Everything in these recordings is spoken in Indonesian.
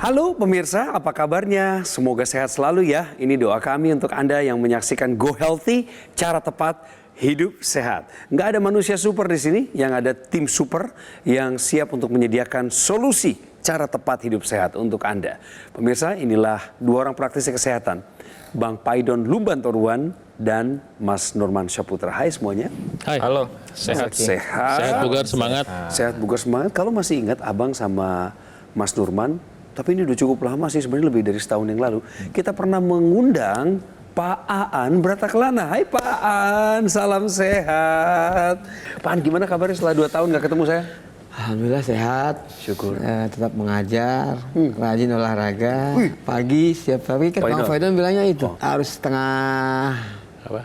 Halo pemirsa, apa kabarnya? Semoga sehat selalu ya. Ini doa kami untuk Anda yang menyaksikan Go Healthy, cara tepat hidup sehat. Nggak ada manusia super di sini, yang ada tim super yang siap untuk menyediakan solusi cara tepat hidup sehat untuk Anda. Pemirsa, inilah dua orang praktisi kesehatan, Bang Paidon Lumbantoruan dan Mas Nurman Syaputra. Hai semuanya. Hai. Halo. Sehat. Sehat Bugar, semangat. Sehat bugar semangat. Kalau masih ingat Abang sama Mas Nurman, tapi ini udah cukup lama sih, sebenarnya lebih dari setahun yang lalu. Kita pernah mengundang Pak Aan Bratakelana. Hai Pak Aan, salam sehat. Pak Aan, gimana kabarnya setelah 2 tahun nggak ketemu saya? Alhamdulillah sehat. Syukur. Tetap mengajar, rajin olahraga. Pagi setiap hari kan Bang Faidon bilangnya itu harus setengah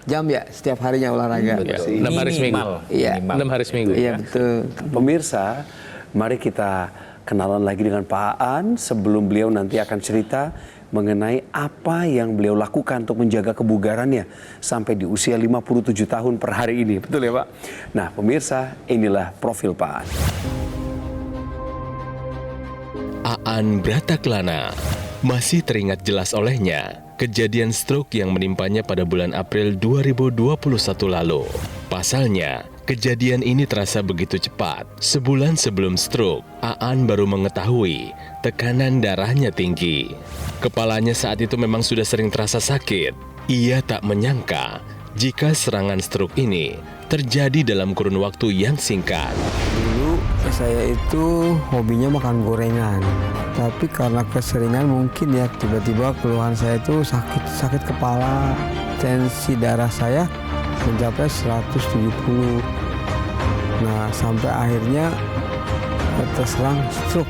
jam ya setiap harinya olahraga. 6 hari seminggu. Iya. 6 hari seminggu. Iya betul. Pemirsa, mari kita kenalan lagi dengan Pak Aan sebelum beliau nanti akan cerita mengenai apa yang beliau lakukan untuk menjaga kebugarannya sampai di usia 57 tahun per hari ini. Betul ya Pak? Nah pemirsa, inilah profil Pak Aan. Aan Bratakelana masih teringat jelas olehnya kejadian stroke yang menimpanya pada bulan April 2021 lalu. Pasalnya, kejadian ini terasa begitu cepat. Sebulan sebelum stroke, Aan baru mengetahui tekanan darahnya tinggi. Kepalanya saat itu memang sudah sering terasa sakit. Ia tak menyangka jika serangan stroke ini terjadi dalam kurun waktu yang singkat. Dulu saya itu hobinya makan gorengan. Tapi karena keseringan mungkin ya tiba-tiba keluhan saya itu sakit kepala. Tensi darah saya mencapai 170. Nah, sampai akhirnya terserang stroke.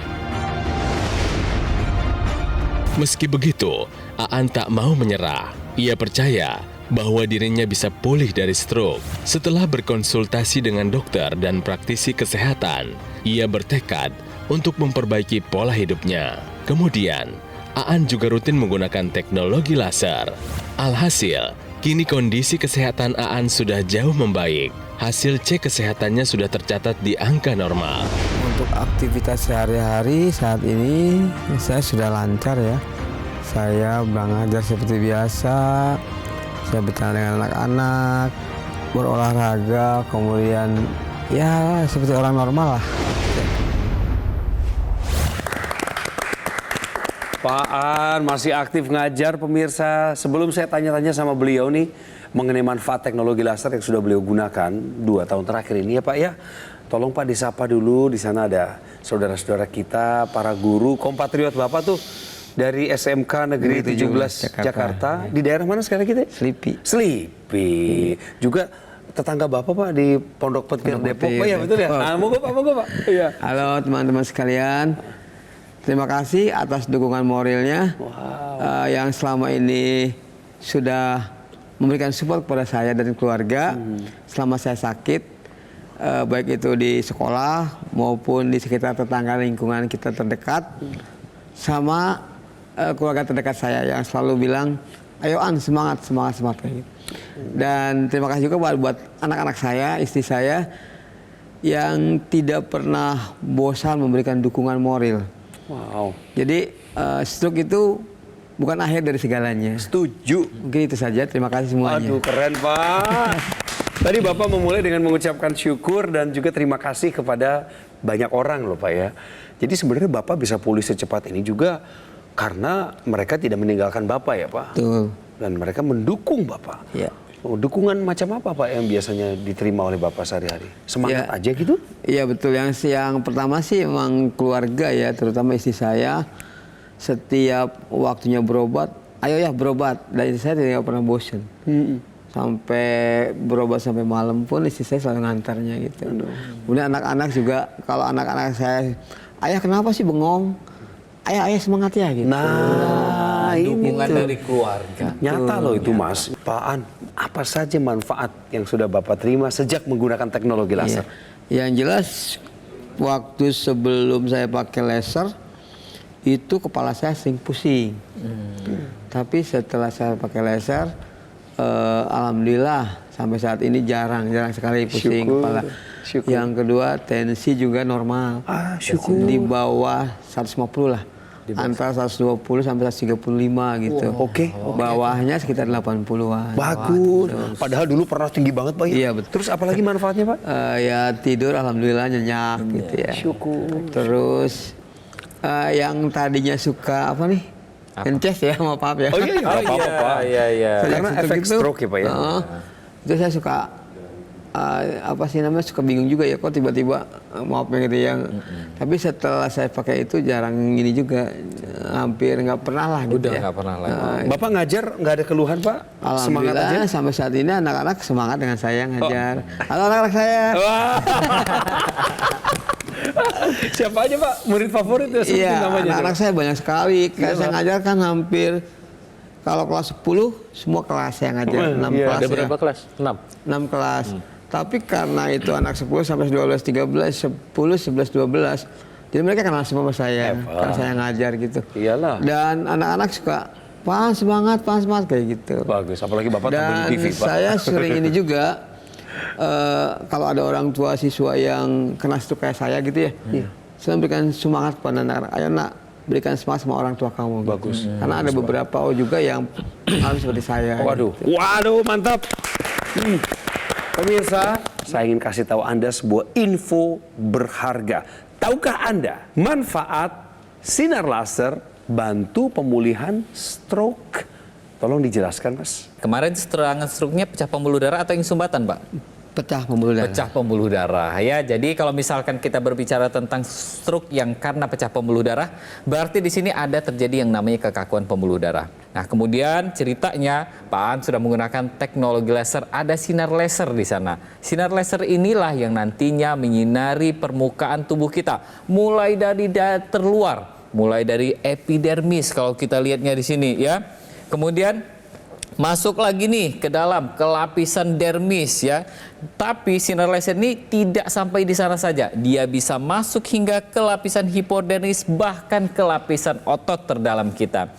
Meski begitu, Aan tak mau menyerah. Ia percaya bahwa dirinya bisa pulih dari stroke. Setelah berkonsultasi dengan dokter dan praktisi kesehatan, ia bertekad untuk memperbaiki pola hidupnya. Kemudian, Aan juga rutin menggunakan teknologi laser. Alhasil, kini kondisi kesehatan Aan sudah jauh membaik. Hasil cek kesehatannya sudah tercatat di angka normal. Untuk aktivitas sehari-hari saat ini saya sudah lancar ya. Saya belajar seperti biasa. Saya bercanda dengan anak-anak, berolahraga, kemudian ya seperti orang normal lah. Pak Aan masih aktif ngajar pemirsa. Sebelum saya tanya-tanya sama beliau nih mengenai manfaat teknologi laser yang sudah beliau gunakan 2 tahun terakhir ini ya Pak ya. Tolong Pak disapa dulu, di sana ada saudara-saudara kita, para guru, kompatriot Bapak tuh dari SMK Negeri 17 Jakarta. Di daerah mana sekarang kita? Selipi. Juga tetangga Bapak Pak di Pondok Petir Depok. Pak ya betul ya? Nah, moga Pak. Iya. Halo teman-teman sekalian. Terima kasih atas dukungan moralnya yang selama ini sudah memberikan support kepada saya dan keluarga selama saya sakit. Baik itu di sekolah maupun di sekitar tetangga lingkungan kita terdekat. Sama keluarga terdekat saya yang selalu bilang, ayo An semangat kayak gitu. Dan terima kasih juga buat anak-anak saya, istri saya yang tidak pernah bosan memberikan dukungan moral. Wow. Jadi stroke itu bukan akhir dari segalanya. Setuju. Mungkin itu saja. Terima kasih semuanya. Aduh keren Pak. Tadi Bapak memulai dengan mengucapkan syukur dan juga terima kasih kepada banyak orang loh Pak ya. Jadi sebenarnya Bapak bisa pulih secepat ini juga karena mereka tidak meninggalkan Bapak ya Pak. Betul. Dan mereka mendukung Bapak. Ya. Dukungan macam apa Pak yang biasanya diterima oleh Bapak sehari-hari? Semangat aja gitu? Iya betul. Yang pertama sih emang keluarga ya, terutama istri saya. Setiap waktunya berobat, ayo ya berobat. Dan istri saya tidak pernah bosan. Sampai berobat sampai malam pun istri saya selalu ngantarnya gitu. Kemudian anak-anak juga, kalau anak-anak saya, ayah kenapa sih bengong? Ayah semangat ya gitu. Nah, ini Dukungan dari keluarga. nyata loh itu Mas. Pak Aan, apa saja manfaat yang sudah Bapak terima sejak menggunakan teknologi laser? Yang jelas waktu sebelum saya pakai laser itu kepala saya sering pusing. Tapi setelah saya pakai laser, alhamdulillah sampai saat ini jarang sekali pusing kepala. Yang kedua tensi juga normal. Syukur. Di bawah 150 lah. antara 120 sampai 135 gitu. Oke. Bawahnya sekitar 80-an. Bagus. Padahal dulu pernah tinggi banget Pak ya. Iya, betul. Terus apalagi manfaatnya Pak? Ya tidur alhamdulillah nyenyak gitu ya. Syukur. Terus yang tadinya suka apa nih? Ences ya, maaf ya. Oh iya, nggak apa-apa Pak. Iya. Karena efek stroke ya Pak ya. Itu saya suka apa sih namanya, suka bingung juga ya, kok tiba-tiba maaf gitu yang. Tapi setelah saya pakai itu jarang ini juga, hampir nggak pernah lah gitu. Udah ya. nggak pernah lagi. Bapak ngajar nggak ada keluhan Pak? Semangat aja. Alhamdulillah sampai saat ini anak-anak semangat dengan saya ngajar. Halo anak-anak saya. Wah. Siapa aja Pak? Murid favorit ya sebutin Iya, namanya. anak-anak saya banyak sekali. Kayak saya ngajar kan hampir, kalau kelas 10 semua kelas saya ngajar. 6 kelas Ada ya. berapa kelas? 6. 6 kelas. Tapi karena itu anak 10 sampai 12, 13, 10, 11, 12. Jadi mereka kenal semua sama saya. Karena saya ngajar gitu. Iyalah. Dan anak-anak suka, Pak semangat kayak gitu. Bagus, apalagi Bapak tampil Dan di TV Pak. saya sering ini juga, kalau ada orang tua siswa yang kena stroke kayak saya gitu ya, saya memberikan semangat kepada anak-anak. Ayo nak, berikan semangat sama orang tua kamu. Bagus. Karena ada beberapa juga yang harus seperti saya. Waduh, gitu. waduh mantap. Pemirsa, saya ingin kasih tahu Anda sebuah info berharga. Tahukah Anda manfaat sinar laser bantu pemulihan stroke? Tolong dijelaskan, Mas. Kemarin serangan stroke-nya pecah pembuluh darah atau yang sumbatan, Pak? Pecah pembuluh darah. Pecah pembuluh darah ya. Jadi kalau misalkan kita berbicara tentang stroke yang karena pecah pembuluh darah, berarti di sini ada terjadi yang namanya kekakuan pembuluh darah. Nah, kemudian ceritanya Pak Aan sudah menggunakan teknologi laser, ada sinar laser di sana. Sinar laser inilah yang nantinya menyinari permukaan tubuh kita, mulai dari terluar, mulai dari epidermis kalau kita lihatnya di sini ya. Kemudian masuk lagi nih ke dalam, ke lapisan dermis ya. Tapi sinar laser ini tidak sampai di sana saja. Dia bisa masuk hingga ke lapisan hipodermis, bahkan ke lapisan otot terdalam kita.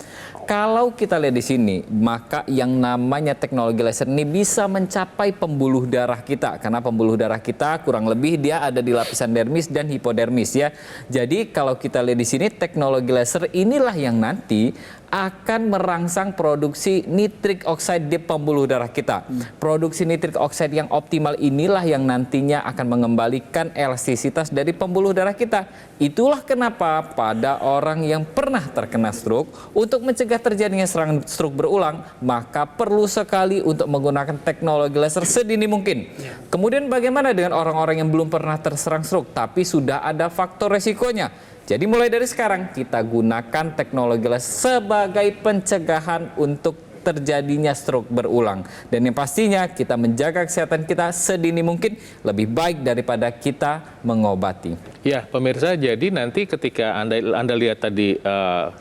Kalau kita lihat di sini, maka yang namanya teknologi laser ini bisa mencapai pembuluh darah kita. Karena pembuluh darah kita kurang lebih dia ada di lapisan dermis dan hipodermis ya. Jadi kalau kita lihat di sini, teknologi laser inilah yang nanti akan merangsang produksi nitrik oxide di pembuluh darah kita. Produksi nitrik oxide yang optimal inilah yang nantinya akan mengembalikan elastisitas dari pembuluh darah kita. Itulah kenapa pada orang yang pernah terkena stroke, untuk mencegah terjadinya serangan stroke berulang, maka perlu sekali untuk menggunakan teknologi laser sedini mungkin. Kemudian bagaimana dengan orang-orang yang belum pernah terserang stroke, tapi sudah ada faktor resikonya? Jadi mulai dari sekarang kita gunakan teknologi laser sebagai pencegahan untuk terjadinya stroke berulang. Dan yang pastinya kita menjaga kesehatan kita sedini mungkin, lebih baik daripada kita mengobati. Ya, pemirsa, jadi nanti ketika Anda lihat tadi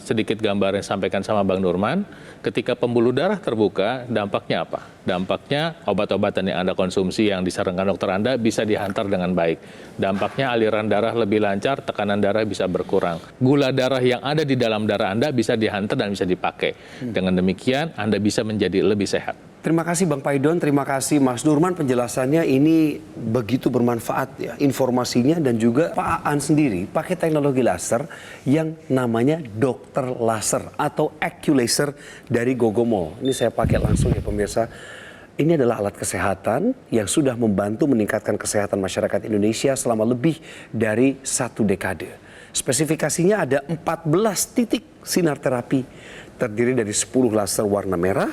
sedikit gambar yang disampaikan sama Bang Nurman, ketika pembuluh darah terbuka, dampaknya apa? Dampaknya obat-obatan yang Anda konsumsi yang disarankan dokter Anda bisa dihantar dengan baik. Dampaknya aliran darah lebih lancar, tekanan darah bisa berkurang. Gula darah yang ada di dalam darah Anda bisa dihantar dan bisa dipakai. Dengan demikian, Anda bisa menjadi lebih sehat. Terima kasih Bang Paidon, terima kasih Mas Nurman, penjelasannya ini begitu bermanfaat ya, informasinya, dan juga Pak Aan sendiri pakai teknologi laser yang namanya dokter laser atau AccuLaser dari Gogomo. Ini saya pakai langsung ya pemirsa. Ini adalah alat kesehatan yang sudah membantu meningkatkan kesehatan masyarakat Indonesia selama lebih dari 1 dekade. Spesifikasinya ada 14 titik sinar terapi, terdiri dari 10 laser warna merah,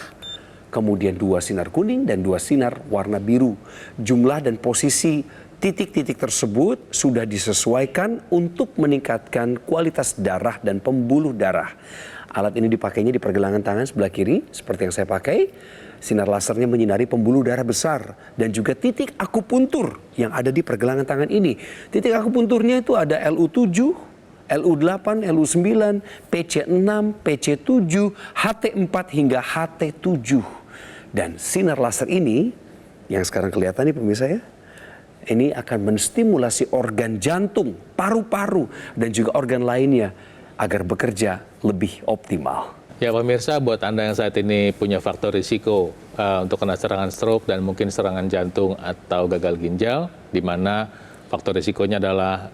kemudian 2 sinar kuning dan 2 sinar warna biru. Jumlah dan posisi titik-titik tersebut sudah disesuaikan untuk meningkatkan kualitas darah dan pembuluh darah. Alat ini dipakainya di pergelangan tangan sebelah kiri, seperti yang saya pakai. Sinar lasernya menyinari pembuluh darah besar dan juga titik akupuntur yang ada di pergelangan tangan ini. Titik akupunturnya itu ada LU7, LU8, LU9, PC6, PC7, HT4 hingga HT7. Dan sinar laser ini yang sekarang kelihatan nih pemirsa ya, ini akan menstimulasi organ jantung, paru-paru, dan juga organ lainnya agar bekerja lebih optimal. Ya pemirsa, buat Anda yang saat ini punya faktor risiko untuk kena serangan stroke dan mungkin serangan jantung atau gagal ginjal, di mana faktor risikonya adalah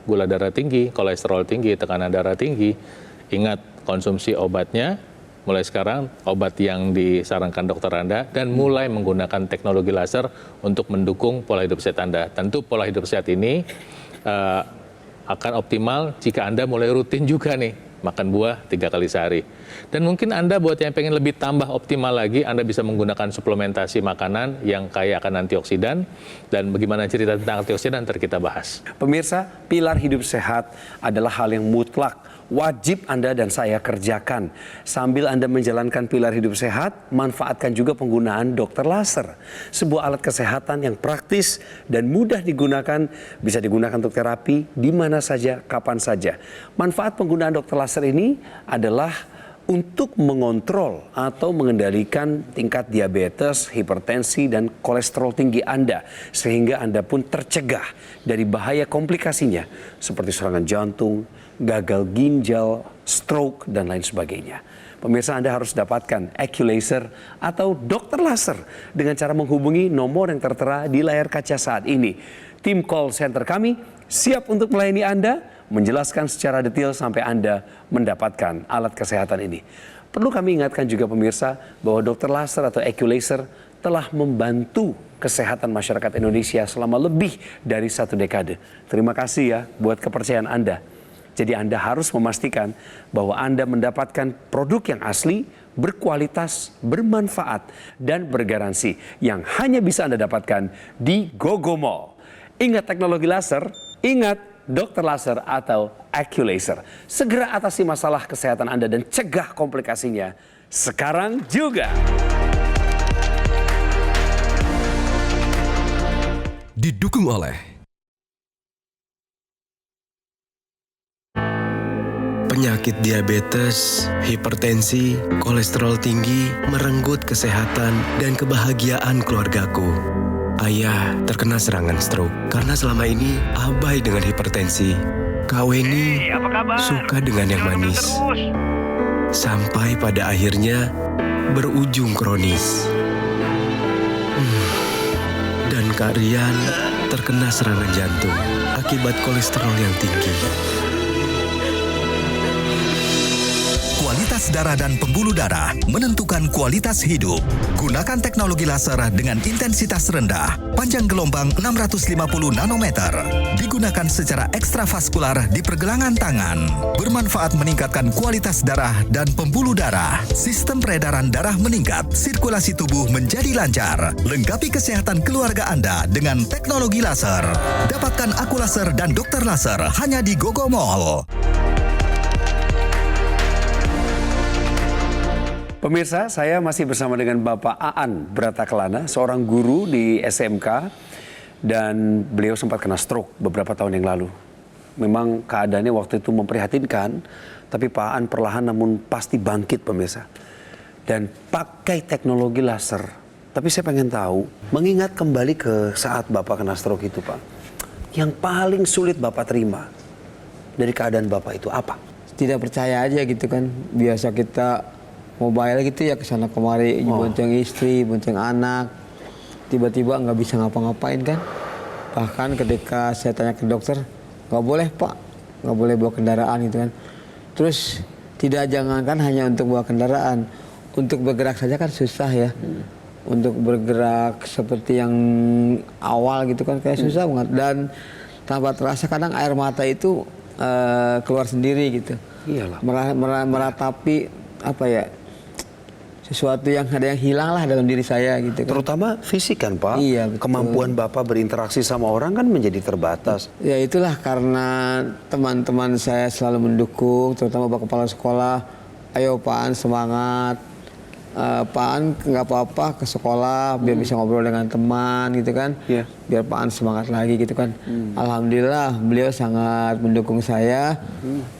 gula darah tinggi, kolesterol tinggi, tekanan darah tinggi, Ingat, konsumsi obatnya mulai sekarang, obat yang disarankan dokter Anda, dan mulai menggunakan teknologi laser untuk mendukung pola hidup sehat Anda. Tentu pola hidup sehat ini akan optimal jika Anda mulai rutin juga nih makan buah 3 kali sehari. Dan mungkin Anda buat yang pengen lebih tambah optimal lagi, Anda bisa menggunakan suplementasi makanan yang kaya akan antioksidan. Dan bagaimana cerita tentang antioksidan nanti kita bahas. Pemirsa, pilar hidup sehat adalah hal yang mutlak, wajib Anda dan saya kerjakan. Sambil Anda menjalankan pilar hidup sehat, manfaatkan juga penggunaan dokter laser. Sebuah alat kesehatan yang praktis dan mudah digunakan, bisa digunakan untuk terapi di mana saja, kapan saja. Manfaat penggunaan dokter laser ini adalah untuk mengontrol atau mengendalikan tingkat diabetes, hipertensi, dan kolesterol tinggi Anda. Sehingga Anda pun tercegah dari bahaya komplikasinya seperti serangan jantung, gagal ginjal, stroke, dan lain sebagainya. Pemirsa, Anda harus dapatkan AccuLaser atau dokter laser dengan cara menghubungi nomor yang tertera di layar kaca saat ini. Tim call center kami siap untuk melayani Anda, menjelaskan secara detail sampai Anda mendapatkan alat kesehatan ini. Perlu kami ingatkan juga pemirsa bahwa dokter laser atau AccuLaser telah membantu kesehatan masyarakat Indonesia selama lebih dari 1 dekade. Terima kasih ya buat kepercayaan Anda. Jadi Anda harus memastikan bahwa Anda mendapatkan produk yang asli, berkualitas, bermanfaat, dan bergaransi yang hanya bisa Anda dapatkan di GoGo Mall. Ingat teknologi laser, ingat dokter laser atau AccuLaser. Segera atasi masalah kesehatan Anda dan cegah komplikasinya sekarang juga. Didukung oleh penyakit diabetes, hipertensi, kolesterol tinggi, merenggut kesehatan dan kebahagiaan keluargaku. Ayah terkena serangan stroke karena selama ini abai dengan hipertensi. Kak Weni suka dengan yang manis. Sampai pada akhirnya berujung kronis. Dan Kak Rian terkena serangan jantung akibat kolesterol yang tinggi. Kualitas darah dan pembuluh darah menentukan kualitas hidup. Gunakan teknologi laser dengan intensitas rendah, panjang gelombang 650 nanometer. Digunakan secara ekstravaskular di pergelangan tangan. Bermanfaat meningkatkan kualitas darah dan pembuluh darah. Sistem peredaran darah meningkat, sirkulasi tubuh menjadi lancar. Lengkapi kesehatan keluarga Anda dengan teknologi laser. Dapatkan AccuLaser dan dokter laser hanya di GoGo Mall. Pemirsa, saya masih bersama dengan Bapak Aan Bratakelana, seorang guru di SMK, dan beliau sempat kena stroke beberapa tahun yang lalu. Memang keadaannya waktu itu memprihatinkan, tapi Pak Aan perlahan namun pasti bangkit pemirsa. Dan pakai teknologi laser. Tapi saya pengen tahu, mengingat kembali ke saat Bapak kena stroke itu Pak, yang paling sulit Bapak terima dari keadaan Bapak itu apa? Tidak percaya aja gitu kan. Biasa kita mobile gitu ya kesana kemari, bonceng istri, bonceng anak, tiba-tiba nggak bisa ngapa-ngapain kan. Bahkan ketika saya tanya ke dokter, nggak boleh Pak, nggak boleh bawa kendaraan gitu kan. Terus tidak jangankan hanya untuk bawa kendaraan, untuk bergerak saja kan susah ya. Untuk bergerak seperti yang awal gitu kan kayak susah banget. Dan tanpa terasa kadang air mata itu keluar sendiri gitu. Iyalah. Meratapi apa ya, sesuatu yang ada yang hilang lah dalam diri saya gitu kan. Terutama fisik kan Pak? Iya, betul. Kemampuan Bapak berinteraksi sama orang kan menjadi terbatas. Ya itulah karena teman-teman saya selalu mendukung, terutama Pak Kepala Sekolah. Ayo Pak An semangat, Pak An nggak apa-apa ke sekolah biar bisa ngobrol dengan teman gitu kan. Iya. Biar Pak An semangat lagi gitu kan. Alhamdulillah beliau sangat mendukung saya.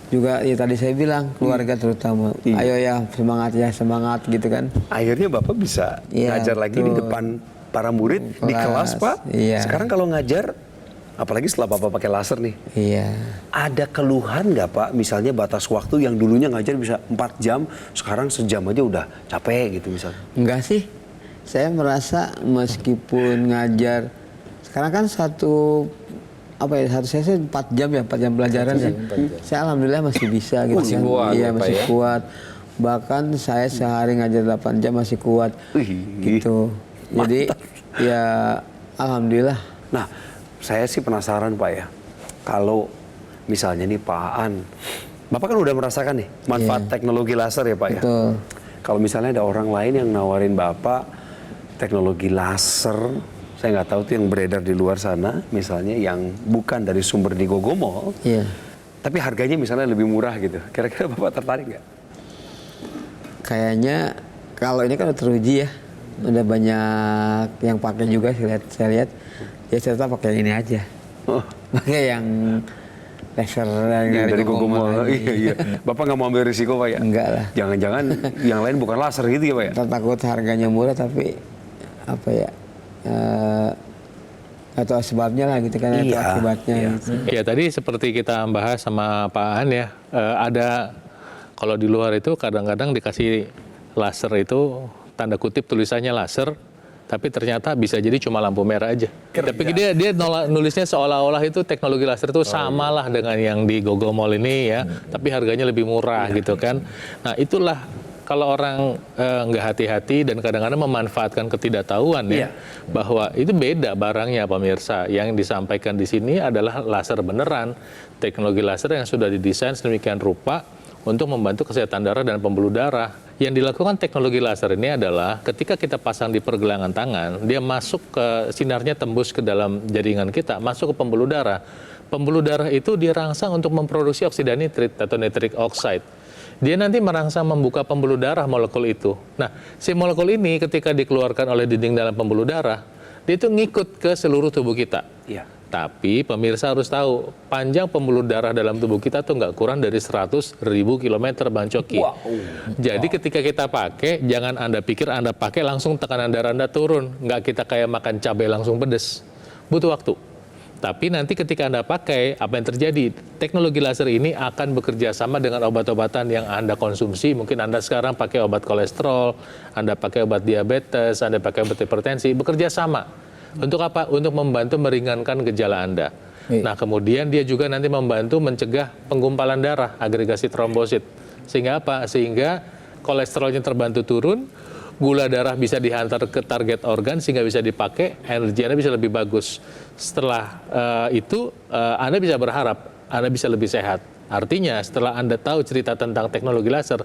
Juga ya tadi saya bilang keluarga terutama. Ayo ya semangat gitu kan. Akhirnya Bapak bisa ngajar lagi di depan para murid di kelas Pak. Iya. Sekarang kalau ngajar, apalagi setelah Bapak pakai laser nih. Iya. Ada keluhan nggak Pak? Misalnya batas waktu yang dulunya ngajar bisa 4 jam, sekarang sejam aja udah capek gitu misalnya. Enggak sih. Saya merasa meskipun ngajar, sekarang kan satu apa ya, harusnya sih 4 jam ya, 4 jam pelajaran ya. Saya alhamdulillah masih bisa gitu. Masih kan. kuat Iya, ya, Pak, masih ya? kuat. Bahkan saya sehari ngajar 8 jam masih kuat. Gitu. Jadi ya alhamdulillah. Nah, saya sih penasaran Pak ya, kalau misalnya nih Pak Aan, Bapak kan udah merasakan nih manfaat teknologi laser ya Pak ya. Betul. Kalau misalnya ada orang lain yang nawarin Bapak teknologi laser, saya nggak tahu tuh yang beredar di luar sana, misalnya yang bukan dari sumber di Gogomol, Iya. tapi harganya misalnya lebih murah gitu. Kira-kira Bapak tertarik nggak? Kayaknya kalau ini kan udah teruji ya, udah banyak yang pakai juga saya lihat. Ya saya tetap pakai ini aja, Oh, pakai yang laser yang dari Gogomol. aja. Iya. Bapak nggak mau ambil risiko Pak ya? Enggak lah. Jangan-jangan yang lain bukan laser gitu ya Pak ya? Kita takut harganya murah tapi apa ya? Atau sebabnya lah gitu kan, atau Iya, akibatnya. iya. Gitu. Ya tadi seperti kita bahas sama Pak Aan ya, ada kalau di luar itu kadang-kadang dikasih laser itu tanda kutip tulisannya laser, tapi ternyata bisa jadi cuma lampu merah aja. Tapi dia nulisnya seolah-olah itu teknologi laser itu samalah dengan yang di Gogomol ini ya, tapi harganya lebih murah gitu kan. Nah itulah kalau orang nggak hati-hati dan kadang-kadang memanfaatkan ketidaktahuan ya, bahwa itu beda barangnya pemirsa. Yang disampaikan di sini adalah laser beneran, teknologi laser yang sudah didesain sedemikian rupa untuk membantu kesehatan darah dan pembuluh darah. Yang dilakukan teknologi laser ini adalah ketika kita pasang di pergelangan tangan, dia masuk ke sinarnya tembus ke dalam jaringan kita, masuk ke pembuluh darah. Pembuluh darah itu dirangsang untuk memproduksi oksida nitrit atau nitric oxide. Dia nanti merangsang membuka pembuluh darah molekul itu. Nah, si molekul ini ketika dikeluarkan oleh dinding dalam pembuluh darah, dia itu ngikut ke seluruh tubuh kita. Iya. Tapi pemirsa harus tahu, panjang pembuluh darah dalam tubuh kita tuh nggak kurang dari 100.000 kilometer Bang Coki. Jadi ketika kita pakai, jangan Anda pikir Anda pakai langsung tekanan darah Anda turun. Nggak kita kayak makan cabai langsung pedes. Butuh waktu. Tapi nanti ketika Anda pakai, apa yang terjadi? Teknologi laser ini akan bekerja sama dengan obat-obatan yang Anda konsumsi. Mungkin Anda sekarang pakai obat kolesterol, Anda pakai obat diabetes, Anda pakai obat hipertensi, bekerja sama. Untuk apa? Untuk membantu meringankan gejala Anda. Nah, kemudian dia juga nanti membantu mencegah penggumpalan darah, agregasi trombosit. Sehingga apa? Sehingga kolesterolnya terbantu turun, gula darah bisa dihantar ke target organ sehingga bisa dipakai, energi Anda bisa lebih bagus. Setelah itu, Anda bisa berharap Anda bisa lebih sehat. Artinya setelah Anda tahu cerita tentang teknologi laser,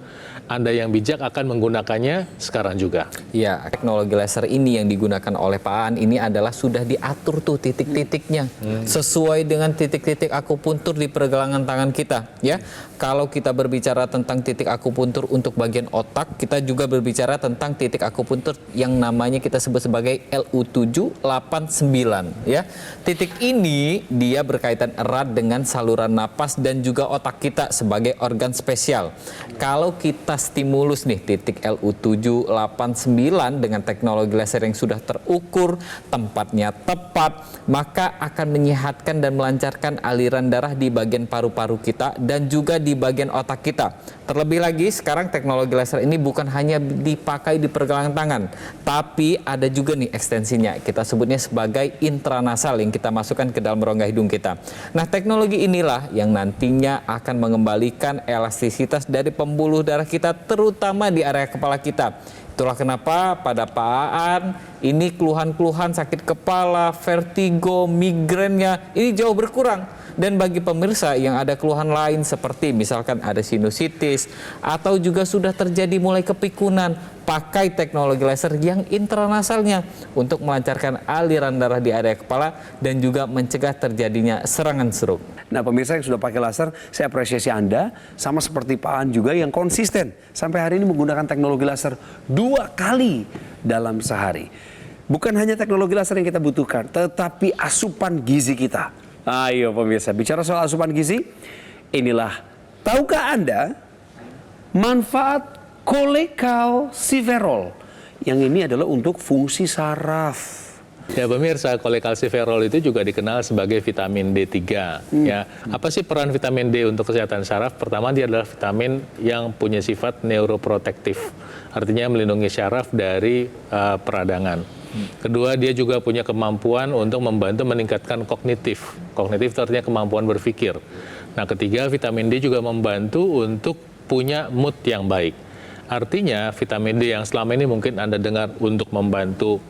Anda yang bijak akan menggunakannya sekarang juga. Ya, teknologi laser ini yang digunakan oleh Pak Aan ini adalah sudah diatur tuh titik-titiknya sesuai dengan titik-titik akupuntur di pergelangan tangan kita. Ya, kalau kita berbicara tentang titik akupuntur untuk bagian otak, kita juga berbicara tentang titik akupuntur yang namanya kita sebut sebagai LU789. Ya, titik ini dia berkaitan erat dengan saluran napas dan juga otak kita sebagai organ spesial. Kalau kita stimulus nih titik LU789 dengan teknologi laser yang sudah terukur, tempatnya tepat, maka akan menyehatkan dan melancarkan aliran darah di bagian paru-paru kita dan juga di bagian otak kita. Terlebih lagi sekarang teknologi laser ini bukan hanya dipakai di pergelangan tangan, tapi ada juga nih ekstensinya. Kita sebutnya sebagai intranasal yang kita masukkan ke dalam rongga hidung kita. Nah, teknologi inilah yang nantinya akan mengembalikan elastisitas dari pembuluh darah kita terutama di area kepala kita. Itulah kenapa pada Pak Aan ini keluhan-keluhan sakit kepala, vertigo, migrennya ini jauh berkurang. Dan bagi pemirsa yang ada keluhan lain seperti misalkan ada sinusitis atau juga sudah terjadi mulai kepikunan, pakai teknologi laser yang intranasalnya untuk melancarkan aliran darah di area kepala dan juga mencegah terjadinya serangan stroke. Nah pemirsa yang sudah pakai laser, saya apresiasi Anda sama seperti Pak Aan juga yang konsisten sampai hari ini menggunakan teknologi laser 2 kali dalam sehari. Bukan hanya teknologi laser yang kita butuhkan, tetapi asupan gizi kita. Ayo pemirsa, bicara soal asupan gizi, inilah tahukah Anda manfaat kolekalsiferol yang ini adalah untuk fungsi saraf. Ya pemirsa, kolekalsiferol itu juga dikenal sebagai vitamin D3. Ya, apa sih peran vitamin D untuk kesehatan saraf? Pertama, dia adalah vitamin yang punya sifat neuroprotektif, artinya melindungi saraf dari peradangan. Kedua, dia juga punya kemampuan untuk membantu meningkatkan kognitif. Kognitif itu artinya kemampuan berpikir. Nah, ketiga, vitamin D juga membantu untuk punya mood yang baik. Artinya vitamin D yang selama ini mungkin Anda dengar untuk membantu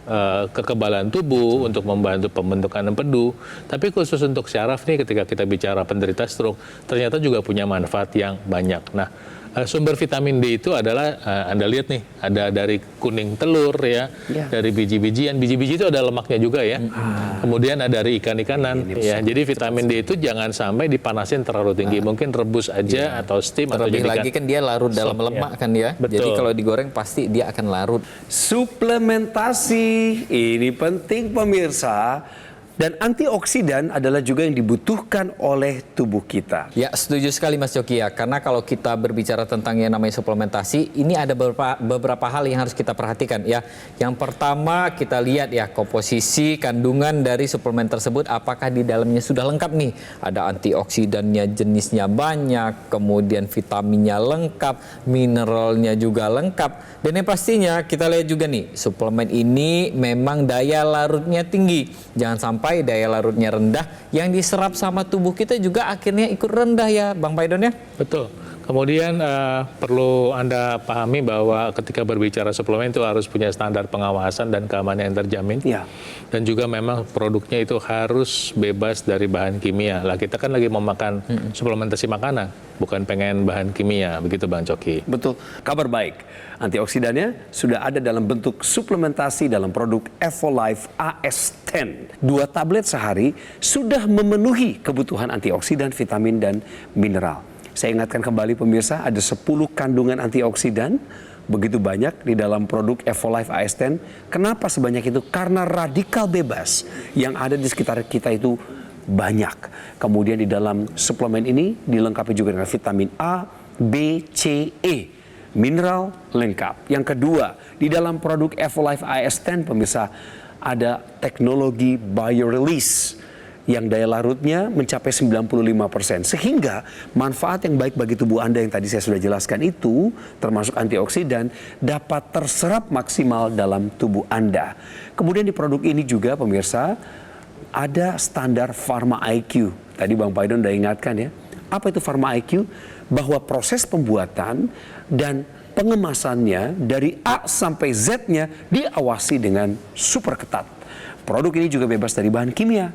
kekebalan tubuh, untuk membantu pembentukan empedu, tapi khusus untuk syaraf nih ketika kita bicara penderita stroke, ternyata juga punya manfaat yang banyak. Nah, sumber vitamin D itu adalah Anda lihat nih, ada dari kuning telur ya, dari biji-bijian. Biji-biji itu ada lemaknya juga ya. Kemudian ada dari ikan-ikanan ya. Jadi vitamin D itu jangan sampai dipanasin terlalu tinggi. Mungkin rebus aja atau steam atau Terlebih jadikan lagi kan dia larut dalam lemak kan ya. Betul. Jadi kalau digoreng pasti dia akan larut. Suplementasi ini penting pemirsa. Dan antioksidan adalah juga yang dibutuhkan oleh tubuh kita. Ya, setuju sekali Mas Coki ya. Karena kalau kita berbicara tentang yang namanya suplementasi, ini ada beberapa hal yang harus kita perhatikan ya. Yang pertama kita lihat ya komposisi kandungan dari suplemen tersebut, apakah di dalamnya sudah lengkap nih. Ada antioksidannya jenisnya banyak, kemudian vitaminnya lengkap, mineralnya juga lengkap. Dan yang pastinya kita lihat juga nih, suplemen ini memang daya larutnya tinggi. Jangan sampai daya larutnya rendah, yang diserap sama tubuh kita juga akhirnya ikut rendah ya Bang Paidon ya. Betul. Kemudian perlu Anda pahami bahwa ketika berbicara suplemen itu harus punya standar pengawasan dan keamanan yang terjamin. Ya. Dan juga memang produknya itu harus bebas dari bahan kimia. Lah kita kan lagi memakan suplementasi makanan, bukan pengen bahan kimia, begitu Bang Coki. Betul. Kabar baik, antioksidannya sudah ada dalam bentuk suplementasi dalam produk Evolife AS10. 2 tablet sehari sudah memenuhi kebutuhan antioksidan, vitamin, dan mineral. Saya ingatkan kembali pemirsa, ada 10 kandungan antioksidan, begitu banyak di dalam produk Evolife AS10. Kenapa sebanyak itu? Karena radikal bebas yang ada di sekitar kita itu banyak. Kemudian di dalam suplemen ini dilengkapi juga dengan vitamin A, B, C, E. Mineral lengkap. Yang kedua, di dalam produk Evolife AS10 pemirsa ada teknologi biorelease yang daya larutnya mencapai 95%. Sehingga manfaat yang baik bagi tubuh Anda yang tadi saya sudah jelaskan itu, termasuk antioksidan, dapat terserap maksimal dalam tubuh Anda. Kemudian di produk ini juga pemirsa, ada standar Pharma IQ. Tadi Bang Paidon udah ingatkan ya. Apa itu Pharma IQ? Bahwa proses pembuatan dan pengemasannya dari A sampai Z-nya diawasi dengan super ketat. Produk ini juga bebas dari bahan kimia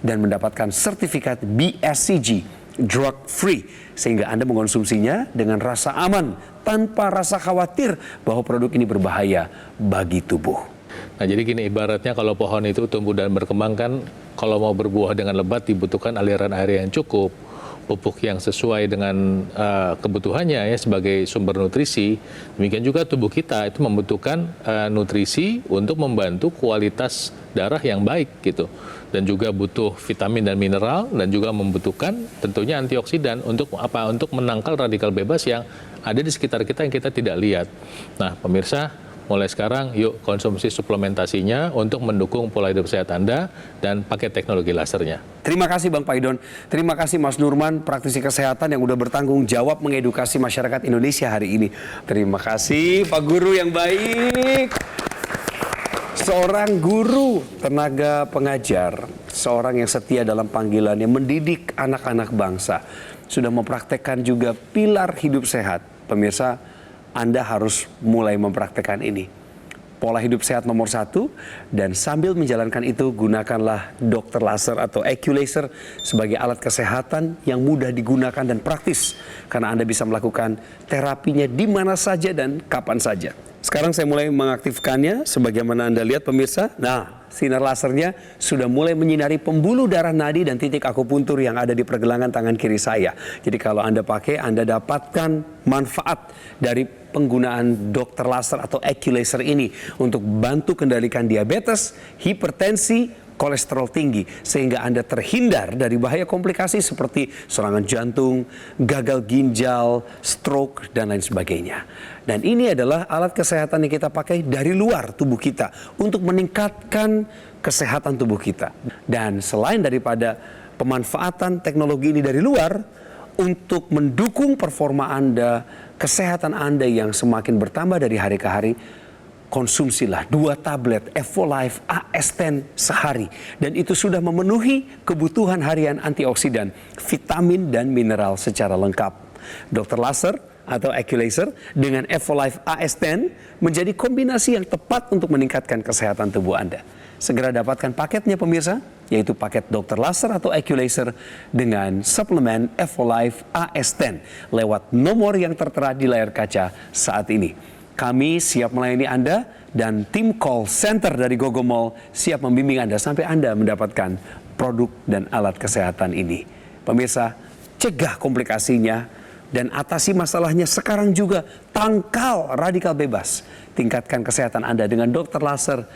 dan mendapatkan sertifikat BSCG, drug free, sehingga Anda mengonsumsinya dengan rasa aman tanpa rasa khawatir bahwa produk ini berbahaya bagi tubuh. Nah jadi gini, ibaratnya kalau pohon itu tumbuh dan berkembang kan, kalau mau berbuah dengan lebat dibutuhkan aliran air yang cukup, pupuk yang sesuai dengan kebutuhannya ya sebagai sumber nutrisi. Demikian juga tubuh kita itu membutuhkan nutrisi untuk membantu kualitas darah yang baik gitu. Dan juga butuh vitamin dan mineral, dan juga membutuhkan tentunya antioksidan untuk apa? Untuk menangkal radikal bebas yang ada di sekitar kita yang kita tidak lihat. Nah, pemirsa, mulai sekarang yuk konsumsi suplementasinya untuk mendukung pola hidup sehat Anda dan pakai teknologi lasernya. Terima kasih Bang Paidon, terima kasih Mas Nurman, praktisi kesehatan yang udah bertanggung jawab mengedukasi masyarakat Indonesia hari ini. Terima kasih Pak Guru yang baik. Seorang guru, tenaga pengajar, seorang yang setia dalam panggilannya mendidik anak-anak bangsa, sudah mempraktekkan juga pilar hidup sehat. Pemirsa, Anda harus mulai mempraktekkan ini. Pola hidup sehat nomor 1, dan sambil menjalankan itu gunakanlah dokter laser atau AccuLaser sebagai alat kesehatan yang mudah digunakan dan praktis, karena Anda bisa melakukan terapinya di mana saja dan kapan saja. Sekarang saya mulai mengaktifkannya, sebagaimana Anda lihat pemirsa. Nah, sinar lasernya sudah mulai menyinari pembuluh darah nadi dan titik akupuntur yang ada di pergelangan tangan kiri saya. Jadi kalau Anda pakai, Anda dapatkan manfaat dari penggunaan dokter laser atau AccuLaser ini untuk bantu kendalikan diabetes, hipertensi, kolesterol tinggi, sehingga Anda terhindar dari bahaya komplikasi seperti serangan jantung, gagal ginjal, stroke, dan lain sebagainya. Dan ini adalah alat kesehatan yang kita pakai dari luar tubuh kita untuk meningkatkan kesehatan tubuh kita. Dan selain daripada pemanfaatan teknologi ini dari luar, untuk mendukung performa Anda, kesehatan Anda yang semakin bertambah dari hari ke hari, konsumsilah 2 tablet Evolife AS10 sehari. Dan itu sudah memenuhi kebutuhan harian antioksidan, vitamin, dan mineral secara lengkap. Dr. Laser atau Equalaser dengan Evolife AS10 menjadi kombinasi yang tepat untuk meningkatkan kesehatan tubuh Anda. Segera dapatkan paketnya pemirsa, yaitu paket Dr. Laser atau Equalaser dengan suplemen Evolife AS10 lewat nomor yang tertera di layar kaca saat ini. Kami siap melayani Anda dan tim call center dari Gogo Mall siap membimbing Anda sampai Anda mendapatkan produk dan alat kesehatan ini. Pemirsa, cegah komplikasinya dan atasi masalahnya sekarang juga. Tangkal radikal bebas. Tingkatkan kesehatan Anda dengan Dr. Laser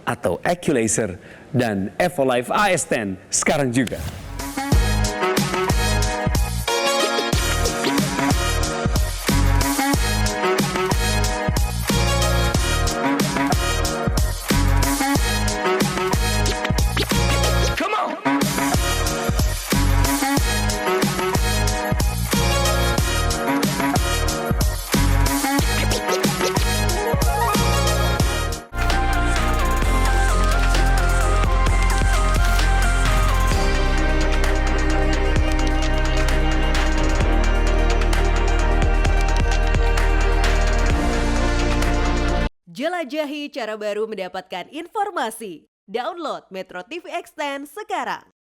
atau Equalaser dan Evolife AS10 sekarang juga. Jelajahi cara baru mendapatkan informasi. Download Metro TV Extend sekarang.